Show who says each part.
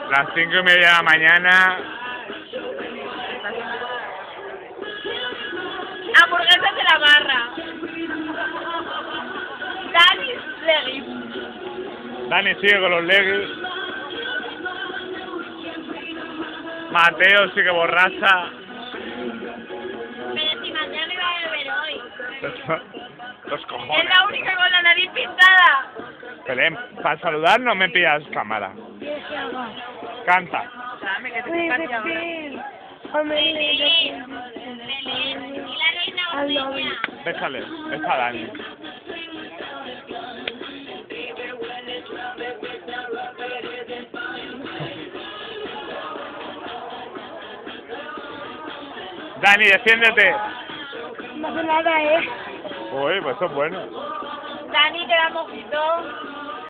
Speaker 1: Las 5:30 de la mañana.
Speaker 2: Hamburguesas de la barra. Dani Legui.
Speaker 1: Dani sigue con los leggings. Mateo sigue borracha.
Speaker 2: Pero si mañana iba a beber hoy.
Speaker 1: Los
Speaker 2: Es
Speaker 1: cojones.
Speaker 2: la única con la nariz pintada.
Speaker 1: Belén, para saludar no me pillas cámara. Canta.
Speaker 2: Dame que te estoy casi ahora. Belén, y la reina Ormeña.
Speaker 1: Déjale, está Dani. Dani, defiéndete.
Speaker 3: No hace nada,
Speaker 1: Uy, pues eso es bueno.
Speaker 2: Dani, te da mojito.